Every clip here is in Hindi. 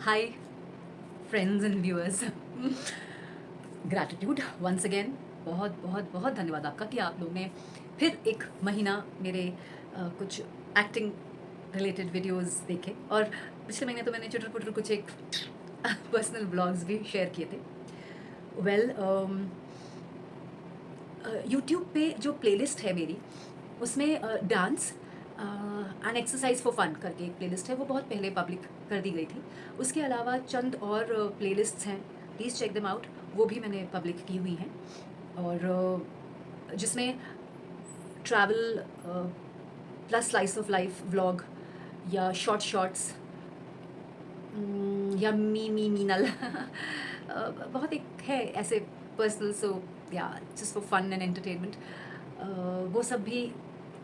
Hi friends and viewers, gratitude once again. बहुत बहुत बहुत धन्यवाद आपका कि आप लोग ने फिर एक महीना मेरे कुछ एक्टिंग रिलेटेड वीडियोस देखे। और पिछले महीने तो मैंने चुटर पुटर कुछ एक पर्सनल ब्लॉग्स भी शेयर किए थे। वेल, यूट्यूब पे जो प्लेलिस्ट है मेरी, उसमें dance and exercise for fun करके एक प्लेलिस्ट है, वो बहुत पहले पब्लिक कर दी गई थी। उसके अलावा चंद और प्लेलिस्ट्स हैं, प्लीज़ चेक देम आउट, वो भी मैंने पब्लिक की हुई हैं। और जिसमें travel plus slice of life vlog या शॉर्ट शॉर्ट्स या मी मीनल बहुत एक है ऐसे पर्सनल, सो या just for fun and entertainment, वो सब भी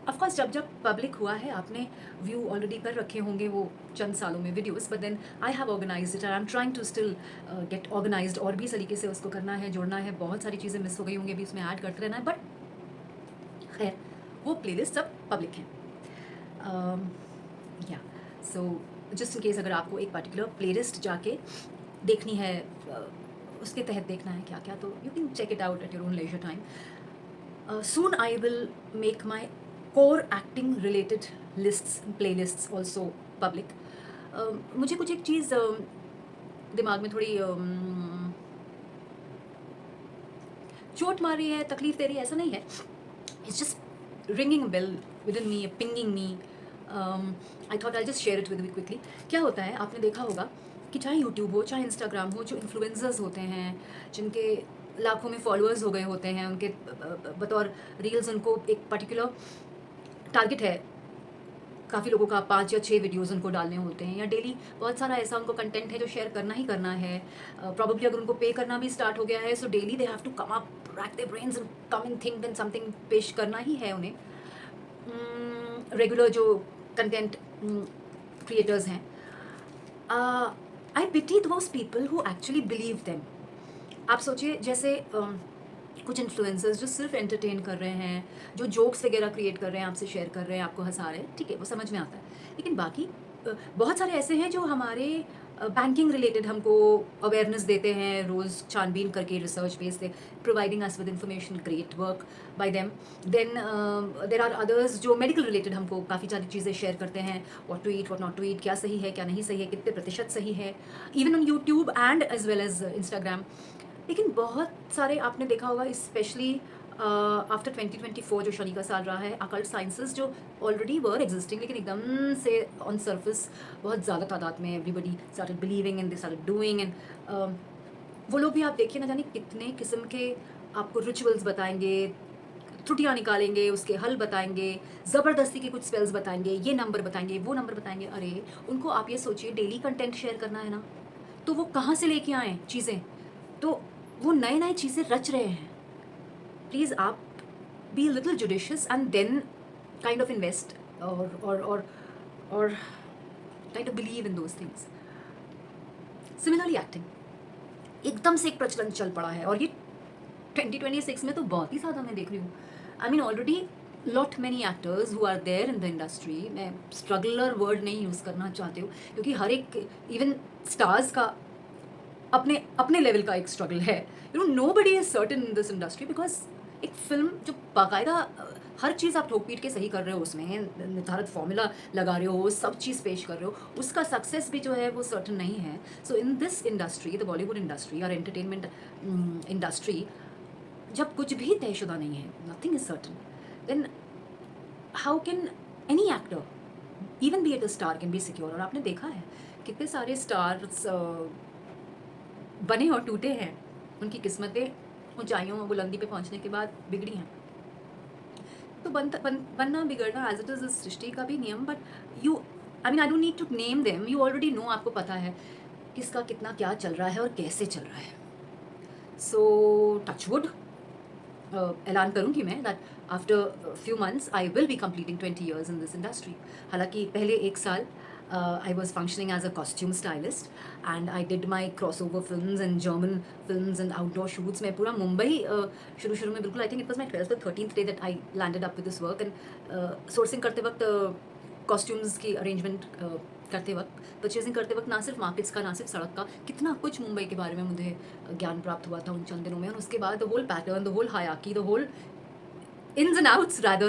ऑफ कोर्स जब जब पब्लिक हुआ है आपने व्यू ऑलरेडी कर रखे होंगे वो चंद सालों में videos, but then I have organized it and I am trying to still get organized, और भी तरीके से उसको करना है, जोड़ना है, बहुत सारी चीज़ें मिस हो गई होंगी, अभी उसमें ऐड करते रहना है, बट खैर वो प्लेलिस्ट सब पब्लिक हैं। या सो जस्ट इन केस अगर आपको एक पर्टिकुलर प्लेलिस्ट जाके देखनी है, उसके तहत देखना है क्या क्या, तो you can check it out at your own leisure time. Soon I will make my core acting related lists playlists also public. मुझे कुछ एक चीज़ दिमाग में थोड़ी चोट मार रही है, तकलीफ दे रही है, ऐसा नहीं है, it's just ringing a bell within me, pinging me. I thought I'll just share it with you quickly. क्या होता है, आपने देखा होगा कि चाहे यूट्यूब हो चाहे इंस्टाग्राम हो, जो इन्फ्लुएंसर्स होते हैं, जिनके लाखों में फॉलोअर्स हो गए होते हैं, उनके बतौर रील्स उनको एक पर्टिकुलर टारगेट है, काफ़ी लोगों का 5 या 6 वीडियोज़ उनको डालने होते हैं, या डेली बहुत सारा ऐसा उनको कंटेंट है जो शेयर करना ही करना है। प्रॉब्लली अगर उनको पे करना भी स्टार्ट हो गया है, so daily they have to come up, rack their brains and come and think, then something पेश करना ही है उन्हें। रेगुलर जो कंटेंट क्रिएटर्स हैं, I pity those people who actually believe them. आप सोचिए, जैसे कुछ इन्फ्लुएंसर्स जो सिर्फ एंटरटेन कर रहे हैं, जो जोक्स वगैरह क्रिएट कर रहे हैं, आपसे शेयर कर रहे हैं, आपको हंसा रहे हैं, ठीक है, वो समझ में आता है। लेकिन बाकी बहुत सारे ऐसे हैं जो हमारे बैंकिंग रिलेटेड हमको अवेयरनेस देते हैं, रोज़ छानबीन करके रिसर्च बेस से providing us with information, great work by them. Then there are others जो मेडिकल रिलेटेड हमको काफ़ी सारी चीज़ें शेयर करते हैं, what to eat, what not to eat, क्या सही है क्या नहीं सही है, कितने प्रतिशत सही है, even on YouTube and as well as Instagram. लेकिन बहुत सारे आपने देखा होगा, स्पेशली आफ्टर 2024 जो शनि का साल रहा है, अकल्ट साइंसेस जो ऑलरेडी वर एग्जिस्टिंग, लेकिन एकदम से ऑन सरफेस बहुत ज़्यादा तादाद में everybody started believing and they started doing, and वो लोग भी आप देखिए ना जाने कितने किस्म के आपको रिचुअल्स बताएंगे, त्रुटियाँ निकालेंगे, उसके हल बताएंगे, ज़बरदस्ती के कुछ स्पेल्स बताएंगे, ये नंबर बताएंगे, वो नंबर बताएंगे। अरे उनको आप ये सोचिए, डेली कंटेंट शेयर करना है ना, तो वो कहाँ से लेके आए चीज़ें, तो वो नए नए चीज़ें रच रहे हैं। प्लीज़ आप be little judicious and then kind of invest और kind of believe in those things. Similarly acting एकदम से एक प्रचलन चल पड़ा है, और ये 2026 में तो बहुत ही ज़्यादा मैं देख रही हूँ। I mean already lot many actors who are there in the industry, मैं स्ट्रगलर वर्ड नहीं यूज़ करना चाहती हूँ, क्योंकि हर एक इवन स्टार्स का अपने अपने लेवल का एक स्ट्रगल है। You know, nobody is certain in this industry, because एक फिल्म जो बाकायदा हर चीज़ आप ठोक पीट के सही कर रहे हो, उसमें निर्धारित फॉर्मूला लगा रहे हो, सब चीज़ पेश कर रहे हो, उसका सक्सेस भी जो है वो सर्टन नहीं है। So in this industry, the Bollywood industry और एंटरटेनमेंट इंडस्ट्री, जब कुछ भी तयशुदा नहीं है, nothing is certain, then how can any actor, even be at a star, can be secure. और आपने देखा है कितने सारे स्टार्स बने और टूटे हैं, उनकी किस्मतें ऊंचाइयों और बुलंदी पे पहुंचने के बाद बिगड़ी हैं। तो बनना बिगड़ना एज इट इज़ इस सृष्टि का भी नियम, but you, I mean I don't need to name them, you already know, आपको पता है किसका कितना क्या चल रहा है और कैसे चल रहा है। सो टचवुड ऐलान करूँगी मैं that after few months I will be completing 20 years in this industry. हालांकि पहले एक साल I was functioning as a costume stylist and I did my crossover films and German films and outdoor shoots. मैं पूरा मुंबई शुरू में बिल्कुल, I think it was my 12th or 13th day that I landed up with this work, and sourcing करते वक्त कॉस्ट्यूम्स की अरेंजमेंट करते वक्त, परचेजिंग करते वक्त, ना सिर्फ मार्केट्स का, ना सिर्फ सड़क का, कितना कुछ मुंबई के बारे में मुझे ज्ञान प्राप्त हुआ था उन चंद दिनों में। और उसके बाद the whole pattern, the whole hierarchy, the whole ins and outs rather,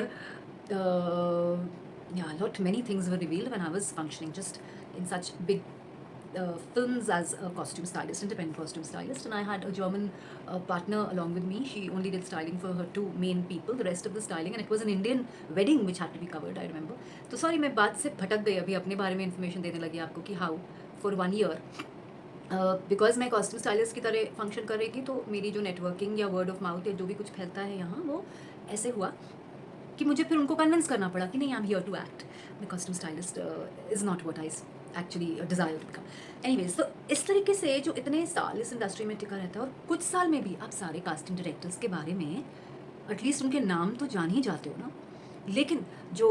yeah, a lot many things were revealed when I was functioning just in such big films as a costume stylist, independent costume stylist. And I had a German partner along with me. She only did styling for her two main people, the rest of the styling, and it was an Indian wedding which had to be covered, I remember. तो सॉरी मैं बात से भटक गई, अभी अपने बारे में इन्फॉर्मेशन देने लगी आपको कि हाउ फॉर 1 ईयर बिकॉज मैं कॉस्ट्यूम स्टाइलिस्ट की तरह फंक्शन कर रही थी, तो मेरी जो नेटवर्किंग या वर्ड ऑफ माउथ या जो भी कुछ फैलता है यहाँ, वो ऐसे हुआ कि मुझे फिर उनको कन्विंस करना पड़ा कि नहीं, I am here to act, the costume stylist is not what I actually desire to become. Anyways, तो इस तरीके से जो इतने साल इस इंडस्ट्री में टिका रहता है, और कुछ साल में भी आप सारे कास्टिंग डायरेक्टर्स के बारे में एटलीस्ट उनके नाम तो जान ही जाते हो ना। लेकिन जो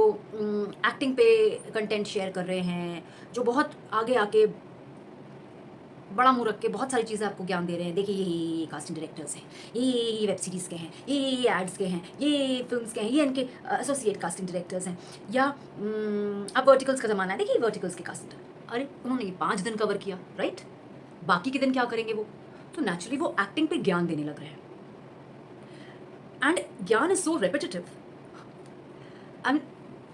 एक्टिंग पे कंटेंट शेयर कर रहे हैं, जो बहुत आगे आके बड़ा मुंह रख के बहुत सारी चीज़ें आपको ज्ञान दे रहे हैं, देखिए ये कास्टिंग डायरेक्टर्स हैं, ये वेब सीरीज़ के हैं, ये एड्स के हैं, ये फिल्म्स के हैं, ये इनके एसोसिएट कास्टिंग डायरेक्टर्स हैं, या अब वर्टिकल्स का ज़माना है, देखिए वर्टिकल्स के कास्टिंग। अरे उन्होंने 5 दिन कवर किया, राइट, बाकी के दिन क्या करेंगे वो? तो नेचुरली वो एक्टिंग पे ज्ञान देने लग रहे हैं, एंड ज्ञान इज सो रेपिटेटिव। एंड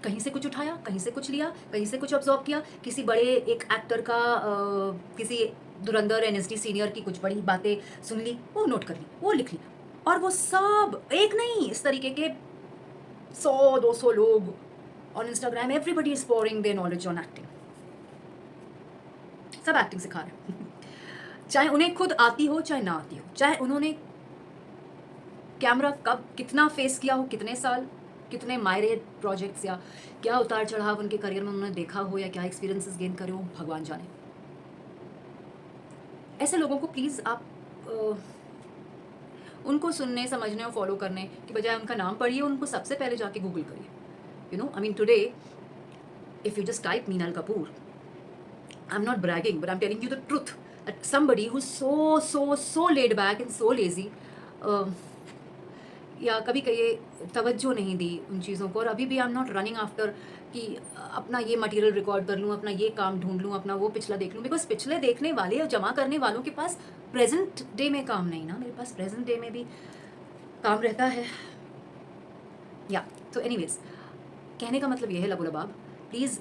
कहीं से कुछ उठाया, कहीं से कुछ लिया, कहीं से कुछ ऑब्जॉर्व किया, किसी बड़े एक एक्टर का किसी धुरंधर एनएसडी सीनियर की कुछ बड़ी बातें सुन ली, वो नोट कर ली, वो लिख ली, और वो सब एक नहीं, इस तरीके के 100-200 लोग on Instagram, everybody is pouring their knowledge on acting, सब एक्टिंग सिखा रहे हैं चाहे उन्हें खुद आती हो चाहे ना आती हो, चाहे उन्होंने कैमरा कब कितना फेस किया हो, कितने साल, कितने मायरे प्रोजेक्ट्स या क्या उतार चढ़ाव उनके करियर में उन्होंने देखा हो, या क्या एक्सपीरियंसेस गेन करे हो, भगवान जाने। ऐसे लोगों को प्लीज़ आप उनको सुनने, समझने और फॉलो करने की बजाय उनका नाम पढ़िए, उनको सबसे पहले जाके गूगल करिए। You know, I mean today if you just type Meenal Kapoor, I am not bragging but I am telling you the truth, that somebody who so laid back and so lazy, या कभी कभी तवज्जो नहीं दी उन चीज़ों को, और अभी भी आई एम नॉट रनिंग आफ्टर कि अपना ये मटेरियल रिकॉर्ड कर लूँ, अपना ये काम ढूंढ लूँ, अपना वो पिछला देख लूँ, बिकॉज पिछले देखने वाले और जमा करने वालों के पास प्रेजेंट डे में काम नहीं ना, मेरे पास प्रेजेंट डे में भी काम रहता है। या तो एनीवेज, कहने का मतलब ये है लबो लबाब, प्लीज़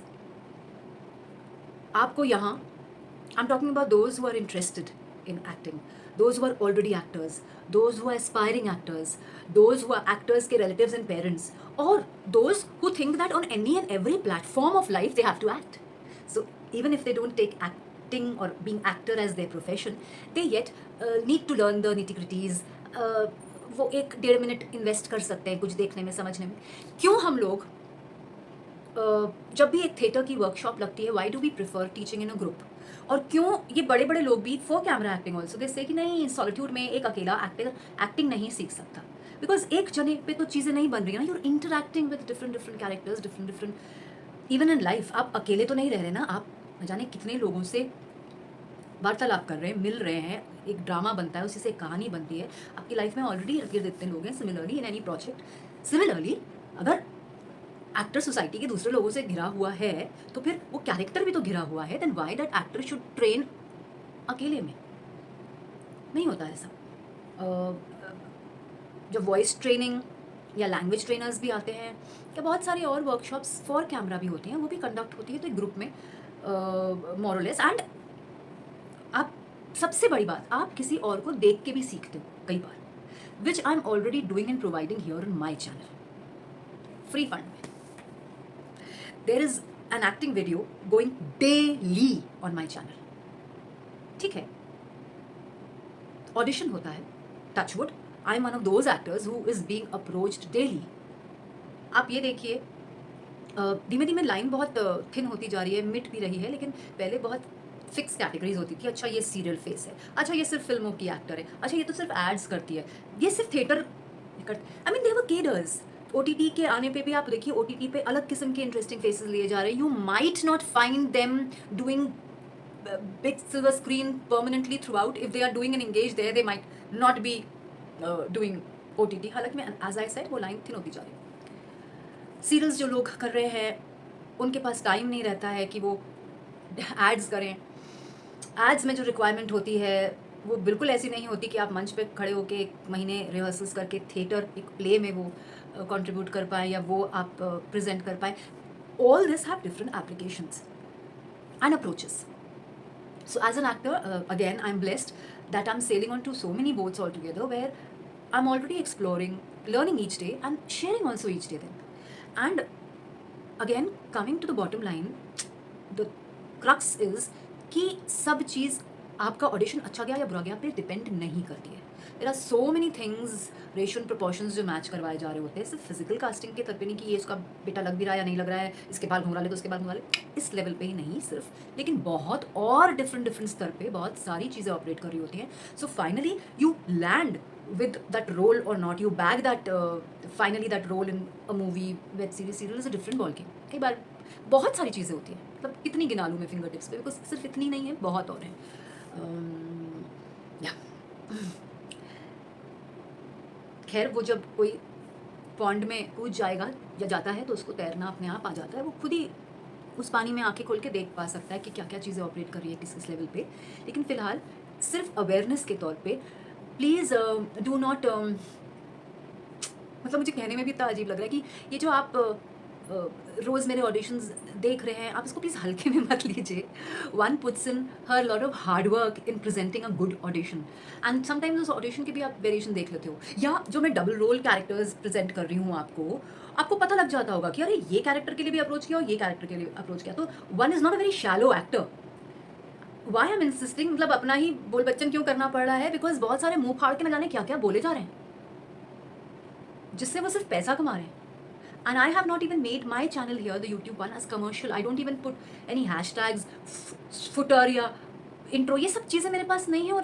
आपको यहाँ, I am talking about those who are interested in acting, those who are already actors, those who are aspiring actors, those who are actors के relatives and parents, or those who think that on any and every platform of life they have to act. So even if they don't take acting or being actor as their profession, they yet need to learn the nitty-gritties. वो 1-1.5 मिनट इन्वेस्ट कर सकते हैं कुछ देखने में, समझने में। क्यों हम लोग जब भी एक थिएटर की वर्कशॉप लगती है, why do we prefer teaching in a group? और क्यों ये बड़े बड़े लोग भी for camera acting also they say कि नहीं, सॉलिट्यूड में एक अकेला एक्टिंग नहीं सीख सकता, बिकॉज एक जने पे तो चीज़ें नहीं बन रही ना, you're interacting with different characters, different even in life. आप अकेले तो नहीं रह रहे ना, आप न जाने कितने लोगों से वार्तालाप कर रहे हैं, मिल रहे हैं, एक ड्रामा बनता है, उसी से एक कहानी बनती है। आपकी लाइफ में ऑलरेडी इर्द इतने लोग हैं, similarly in any project. Similarly अगर एक्टर सोसाइटी के दूसरे लोगों से घिरा हुआ है, तो फिर वो कैरेक्टर भी तो घिरा हुआ है, then why that actor should train अकेले में? नहीं होता ऐसा। जब वॉइस ट्रेनिंग या लैंग्वेज ट्रेनर्स भी आते हैं, या बहुत सारी और वर्कशॉप्स फॉर कैमरा भी होती हैं, वो भी कंडक्ट होती है, तो एक ग्रुप में मोरलेस। एंड आप, सबसे बड़ी बात, आप किसी और को देख के भी सीखते हो कई बार, which I am already doing and providing here in my channel free fund में। There is an acting video going daily on my channel, ठीक है? ऑडिशन होता है, touch wood, I am one of those actors who is being approached daily. आप ये देखिए, धीमे धीमे लाइन बहुत थिन होती जा रही है, मिट भी रही है, लेकिन पहले बहुत फिक्स कैटेगरीज होती थी। अच्छा ये सीरियल फेस है, अच्छा ये सिर्फ फिल्मों की एक्टर है, अच्छा ये तो सिर्फ एड्स करती है, ये सिर्फ theatre, I mean they were केडर्स। OTT के आने पे भी आप देखिए, OTT पे अलग किस्म के इंटरेस्टिंग फेसेस लिए जा रहे हैं। You might not find them doing big silver screen permanently throughout. If they are doing an engage there, they might not be doing OTT। हालांकि मैं, एज आई सेड, वो लाइन थिन होती जा रही है। सीरियल्स जो लोग कर रहे हैं, उनके पास टाइम नहीं रहता है कि वो एड्स करें। एड्स में जो रिक्वायरमेंट होती है वो बिल्कुल ऐसी नहीं होती कि आप मंच पे खड़े होके 1 महीने रिहर्सल्स करके थिएटर एक प्ले में वो कंट्रीब्यूट कर पाएँ या वो आप प्रेज़ेंट कर पाएँ। All this have different applications and approaches. So as an actor, again, I'm blessed that I'm sailing onto so many boats altogether where I'm already exploring, learning each day and sharing also each day then. And again, coming to the bottom line, the crux is कि सब चीज़ आपका ऑडिशन अच्छा गया या बुरा गया पे डिपेंड नहीं करती है। There are so many things, ratio and proportions जो मैच करवाए जा रहे होते हैं, सिर्फ फिजिकल कास्टिंग के तक पे नहीं कि ये इसका बेटा लग भी रहा है या नहीं लग रहा है, इसके बाल घुंघरा ले तो उसके बाल घुंघरा ले, इस लेवल पे ही नहीं सिर्फ, लेकिन बहुत और डिफरेंट स्तर पे बहुत सारी चीज़ें ऑपरेट कर रही होती हैं। So finally you land with that role or not, you bag that finally that role in a movie, web series, serial is a different ball game. कई बार बहुत सारी चीज़ें होती हैं, मतलब कितनी गिना लूँ मैं फिंगर टिप्स पे, बिकॉज सिर्फ इतनी नहीं है, बहुत और हैं। या खैर, वो जब कोई पॉन्ड में कूद जाएगा या जाता है तो उसको तैरना अपने आप आ जाता है, वो खुद ही उस पानी में आंखें खोल के देख पा सकता है कि क्या क्या चीज़ें ऑपरेट कर रही है किस लेवल पे। लेकिन फ़िलहाल सिर्फ अवेयरनेस के तौर पे प्लीज़ डू नॉट, मतलब मुझे कहने में भी इतना अजीब लग रहा है कि ये जो आप रोज़ मेरे ऑडिशंस देख रहे हैं, आप इसको प्लीज़ हल्के में मत लीजिए। One puts in her lot of hard work in presenting a good audition, and sometimes उस ऑडिशन के भी आप वेरिएशन देख लेते हो, या जो मैं डबल रोल कैरेक्टर्स प्रेजेंट कर रही हूँ आपको पता लग जाता होगा कि अरे ये कैरेक्टर के लिए भी अप्रोच किया और ये कैरेक्टर के लिए अप्रोच किया। तो one is not a very shallow actor. Why am insisting, मतलब अपना ही बोल बच्चन क्यों करना पड़ रहा है, बिकॉज बहुत सारे मुंह फाड़ के न जाने क्या क्या बोले जा रहे हैं जिससे वो सिर्फ पैसा कमा रहे हैं। And I have not even made my channel here, the YouTube one, as commercial. I don't even put any hashtags, footer या intro, ये सब चीज़ें मेरे पास नहीं है, और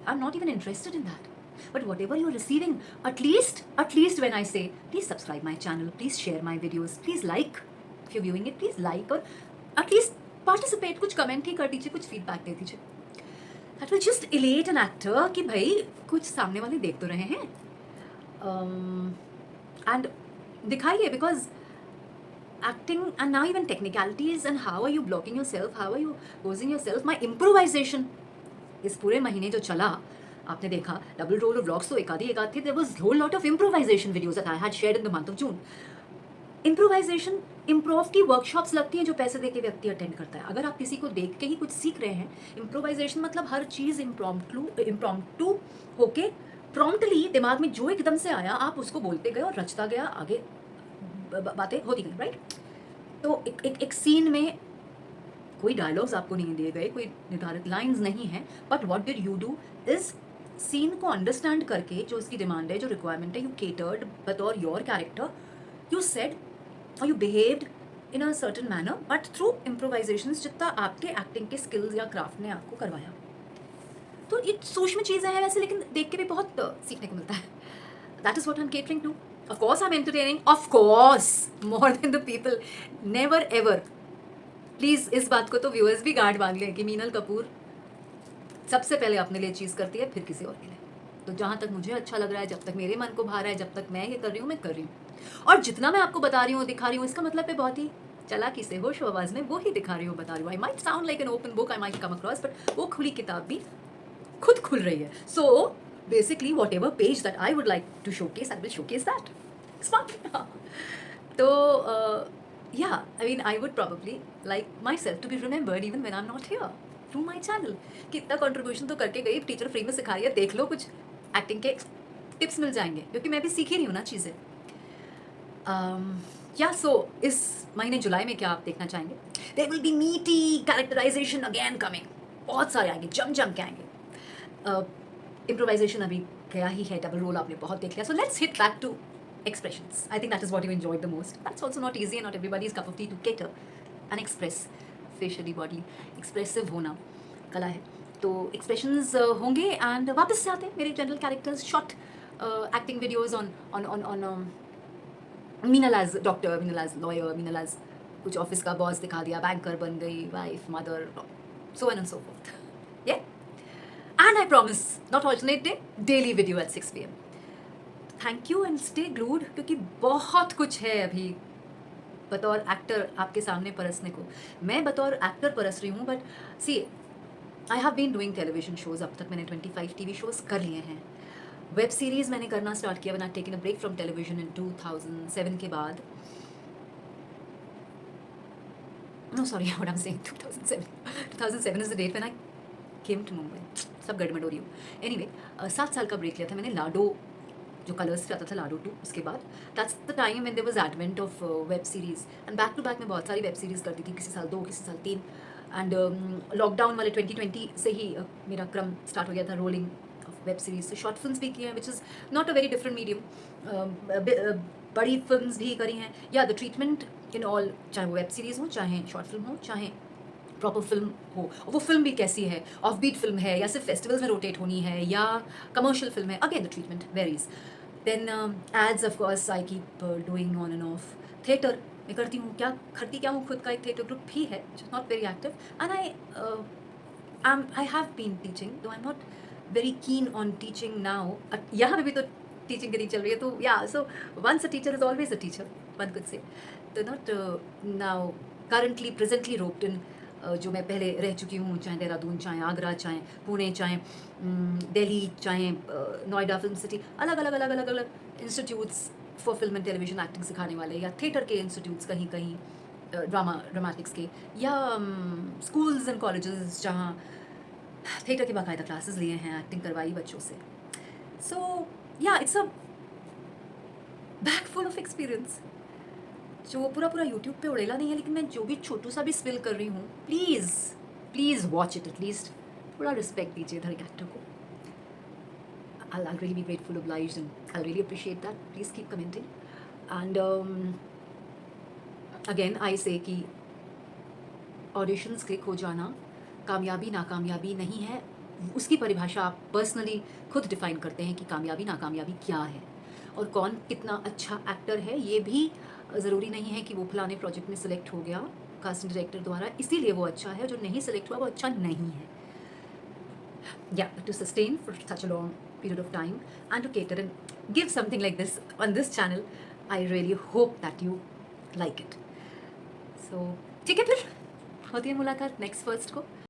I'm not even interested in that. But whatever you're receiving, at least when I say, please subscribe my channel, please share my videos, please like, if you're viewing it, please like, और at least participate, कुछ comment ही कर दीजिए, कुछ feedback दे दीजिए. That will just elate an actor कि भाई कुछ सामने वाले देख तो रहे हैं, and दिखाइए, because acting and now even technicalities and how are you blocking yourself, how are you posing yourself, my improvisation इस पूरे महीने जो चला, आपने देखा डबल रोल व्लॉग्स तो एक आधे थे, there was whole lot of improvisation videos that I had shared in the month of June. Improvisation, improv की वर्कशॉप्स लगती हैं जो पैसे दे के व्यक्ति अटेंड करता है। अगर आप किसी को देख के ही कुछ सीख रहे हैं, इम्प्रोवाइजेशन मतलब हर चीज़ इम्प्रॉम्प्टू होके प्रॉम्प्टली दिमाग में जो एकदम से आया आप उसको बोलते गए और रचता गया, आगे बातें होती गई, राइट। तो एक सीन में कोई डायलॉग्स आपको नहीं दिए गए, कोई निर्धारित लाइंस नहीं है, but what did you do is scene को अंडरस्टैंड करके जो उसकी डिमांड है, जो रिक्वायरमेंट है, यू केटर्ड बतौर योर कैरेक्टर, यू सेड और you behaved in a certain manner, but through improvisations जितना आपके एक्टिंग के स्किल्स या क्राफ्ट ने आपको करवाया। तो ये सूक्ष्म चीज़ें हैं वैसे, लेकिन देख के भी बहुत सीखने को मिलता है। That is what I am catering to. Of course I am entertaining, of course more than the people, never ever. Please इस बात को तो व्यूअर्स भी गांठ बांध लें कि मीनल कपूर सबसे पहले अपने लिए चीज़ करती है, फिर किसी और के लिए। तो जहाँ तक मुझे अच्छा लग रहा है, जब तक मेरे मन को भा रहा है, जब तक मैं ये कर रही हूँ, मैं कर रही हूँ। और जितना मैं आपको बता रही हूँ, दिखा रही हूँ, इसका मतलब है बहुत ही चालाकी से, होश आवाज़ में वो ही दिखा रही हूँ, बता रही हूँ। I might sound like an open book, I might come across, but वो खुली किताब भी खुद खुल रही है। So basically whatever page that I would like to showcase, I will showcase that. It's fun. तो yeah, I mean, I would probably like myself to be remembered even when I'm not here through my channel. कितना कंट्रीब्यूशन तो करके गई, टीचर फ्री में सिखा रही है, देख लो, कुछ एक्टिंग के टिप्स मिल जाएंगे, क्योंकि मैं भी सीख ही रही हूँ ना चीज़ें। या सो इस महीने जुलाई में क्या आप देखना चाहेंगे? देयर विल बी मीटी कैरेक्टराइजेशन अगेन कमिंग, बहुत सारे आएंगे, जम के आएंगे। इम्प्रोवाइजेशन अभी गया ही है, डबल रोल आपने बहुत देख लिया, so let's hit back to expressions. I think that is what you enjoyed the most. That's also not easy and not everybody's cup of tea to cater and express facially, bodily expressive होना कला है। तो expressions होंगे, and वापस से आते हैं मेरे general characters, short acting videos on Meenal as doctor, Meenal as lawyer, Meenal as कुछ ऑफिस का बॉस दिखा दिया, बैंकर बन गई, wife, mother, so on and so forth. Yeah, and I promise not alternate day, daily video at 6 PM. Thank you and stay glued, क्योंकि बहुत कुछ है अभी बतौर एक्टर आपके सामने परसने को। मैं बतौर एक्टर परस रही हूँ, but see I have been doing television shows. अब तक मैंने 25 टीवी शोज़ कर लिए हैं। वेब सीरीज़ मैंने करना स्टार्ट किया when I taken a break from television in 2007 के बाद। No sorry, what I am saying, 2007 is the date when I came to Mumbai. सब गड़बड़ हो रही हूँ। एनीवे 7 साल का ब्रेक लिया था मैंने लाडो, जो कलर्स पे आता था लाडो 2, उसके बाद that's the time when there was advent of web series and back to back मैं बहुत सारी वेब सीरीज़ करती थी, किसी साल 2, किसी साल 3। एंड लॉकडाउन वाले 2020 से ही मेरा क्रम स्टार्ट हो गया था रोलिंग ऑफ वेब सीरीज़। तो शॉर्ट फिल्म्स भी की हैं, which is not a very different medium. बड़ी फिल्म्स भी करी हैं। या द ट्रीटमेंट इन ऑल, चाहे वो वेब सीरीज़ हो, चाहे शॉर्ट फिल्म हो, चाहे प्रॉपर फिल्म हो, और वो फिल्म भी कैसी है, ऑफ बीट फिल्म है या सिर्फ फेस्टिवल्स में रोटेट होनी है या कमर्शियल फिल्म है, again the treatment varies. Then ads of course I keep doing on and off. Theatre मैं करती हूँ, क्या करती क्या हूँ, खुद का एक थिएटर ग्रुप भी है, not very active. And I have been teaching, though I am not very keen on teaching now. यहाँ पे भी तो टीचिंग करी चल रही है, तो या so once a teacher is always a teacher, one could say. तो not now currently presently roped in जो मैं पहले रह चुकी हूँ, चाहे देहरादून, चाहे आगरा, चाहे पुणे, चाहे दिल्ली, चाहे नोएडा फिल्म सिटी, अलग अलग अलग अलग अलग institutes for film and television acting सिखाने वाले, या थिएटर के इंस्टीट्यूट्स कहीं कहीं, ड्रामेटिक्स के, या स्कूल्स एंड कॉलेजेस जहाँ थिएटर के बाकायदा क्लासेस लिए हैं, एक्टिंग करवाई बच्चों से। सो या it's a bag full of experience, जो पूरा पूरा यूट्यूब पे उड़ेला नहीं है, लेकिन मैं जो भी छोटू सा भी स्पिल कर रही हूँ, please please watch it at least. थोड़ा रिस्पेक्ट दीजिए हर एक्टर को। I'll really be grateful, obliged, and I'll really appreciate that. Please keep commenting. And again, I say कि ऑडिशंस क्लिक हो जाना कामयाबी नाकामयाबी नहीं है। उसकी परिभाषा आप पर्सनली खुद डिफाइन करते हैं कि कामयाबी नाकामयाबी क्या है, और कौन कितना अच्छा एक्टर है। ये भी ज़रूरी नहीं है कि वो फलाने प्रोजेक्ट में सेलेक्ट हो गया कास्टिंग डायरेक्टर द्वारा इसीलिए वो अच्छा है, जो नहीं सेलेक्ट हुआ वो अच्छा नहीं है। Yeah, to sustain for such a long period of time and to cater and give something like this on this channel, I really hope that you like it. So ठीक है, फिर होती है मुलाकात नेक्स्ट फर्स्ट को।